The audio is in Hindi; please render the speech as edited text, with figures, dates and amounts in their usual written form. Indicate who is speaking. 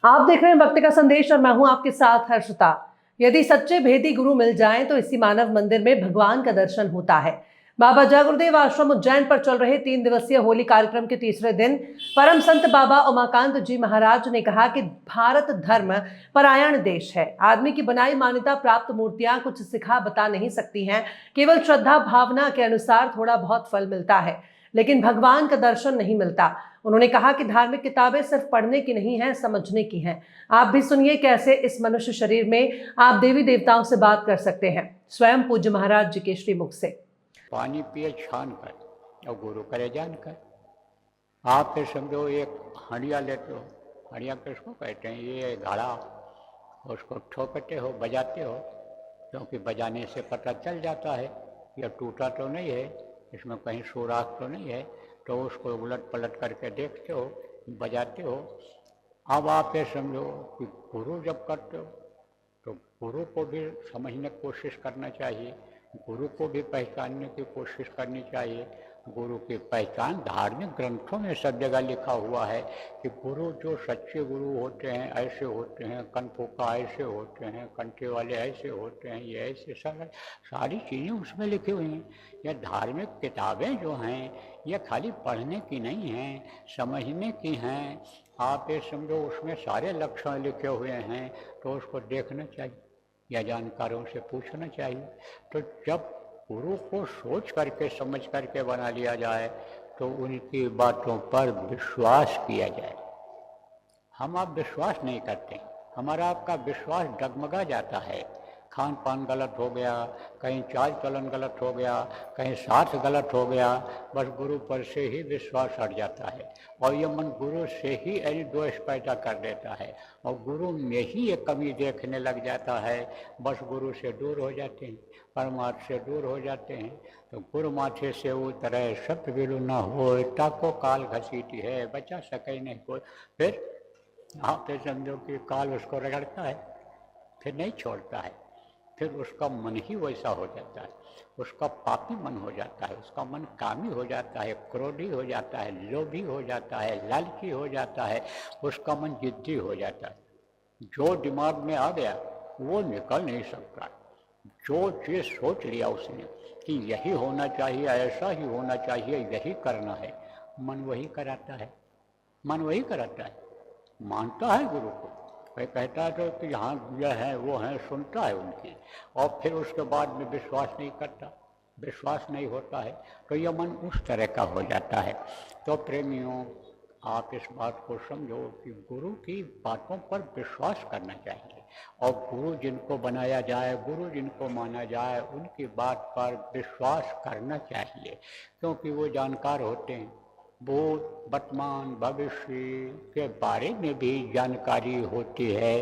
Speaker 1: आप देख रहे हैं वक्त का संदेश और मैं हूं आपके साथ हर्षिता। यदि सच्चे भेदी गुरु मिल जाएं तो इसी मानव मंदिर में भगवान का दर्शन होता है। बाबा जागुरुदेव आश्रम उज्जैन पर चल रहे 3 दिवसीय होली कार्यक्रम के तीसरे दिन परम संत बाबा उमाकांत जी महाराज ने कहा कि भारत धर्म परायण देश है। आदमी की बनाई मान्यता प्राप्त मूर्तियां कुछ सिखा बता नहीं सकती हैं। केवल श्रद्धा भावना के अनुसार थोड़ा बहुत फल मिलता है, लेकिन भगवान का दर्शन नहीं मिलता। उन्होंने कहा कि धार्मिक किताबें सिर्फ पढ़ने की नहीं हैं, समझने की हैं। आप भी सुनिए कैसे इस मनुष्य शरीर में आप देवी देवताओं से बात कर सकते हैं, स्वयं पूज्य महाराज जी के श्रीमुख से।
Speaker 2: पानी पिए छान कर और गुरु करे जान कर। आप फिर समझो एक हंडिया लेते हो, हंडिया किसको कहते हैं? ये घड़ा, उसको ठोकते हो, बजाते हो, क्योंकि बजाने से पता चल जाता है यह टूटा तो नहीं है, इसमें कहीं सुराख तो नहीं है, तो उसको उलट पलट करके देखते हो, बजाते हो। अब आप ये समझो कि गुरु जब करते हो तो गुरु को भी समझने की कोशिश करना चाहिए, गुरु को भी पहचानने की कोशिश करनी चाहिए। गुरु की पहचान धार्मिक ग्रंथों में सब जगह लिखा हुआ है कि गुरु जो सच्चे गुरु होते हैं ऐसे होते हैं, कनफुका ऐसे होते हैं, कंठे वाले ऐसे होते हैं, ये ऐसे सारी चीज़ें उसमें लिखी हुई हैं। यह धार्मिक किताबें जो हैं ये खाली पढ़ने की नहीं हैं, समझने की हैं। आप ये समझो उसमें सारे लक्षण लिखे हुए हैं, तो उसको देखना चाहिए या जानकारों से पूछना चाहिए। तो जब गुरु को सोच करके समझ करके बना लिया जाए तो उनकी बातों पर विश्वास किया जाए। हम आप विश्वास नहीं करते, हमारा आपका विश्वास डगमगा जाता है। खान पान गलत हो गया, कहीं चाल चलन गलत हो गया, कहीं साथ गलत हो गया, बस गुरु पर से ही विश्वास हट जाता है और ये मन गुरु से ही यानी द्वेष पैदा कर देता है और गुरु में ही ये कमी देखने लग जाता है। बस गुरु से दूर हो जाते हैं, परमार्थ से दूर हो जाते हैं। तो गुरु माथे से उतरे सत्य बिरु न हो, ताको काल घसीटी है, बचा सके नहीं कोई। फिर आप तो समझो कि काल उसको रगड़ता है, फिर नहीं छोड़ता है, फिर उसका मन ही वैसा हो जाता है, उसका पापी मन हो जाता है, उसका मन कामी हो जाता है, क्रोधी हो जाता है, लोभी हो जाता है, लालची हो जाता है, उसका मन जिद्दी हो जाता है। जो दिमाग में आ गया वो निकल नहीं सकता। जो चीज़ सोच लिया उसने कि यही होना चाहिए, ऐसा ही होना चाहिए, यही करना है, मन वही कराता है, मन वही कराता है। मानता है गुरु को, वह कहता है तो कि यहाँ यह है वो है, सुनता है उनकी, और फिर उसके बाद में विश्वास नहीं करता, विश्वास नहीं होता है, तो यह मन उस तरह का हो जाता है। तो प्रेमियों, आप इस बात को समझो कि गुरु की बातों पर विश्वास करना चाहिए और गुरु जिनको बनाया जाए, गुरु जिनको माना जाए, उनकी बात पर विश्वास करना चाहिए, क्योंकि वो जानकार होते हैं। भूत वर्तमान भविष्य के बारे में भी जानकारी होती है,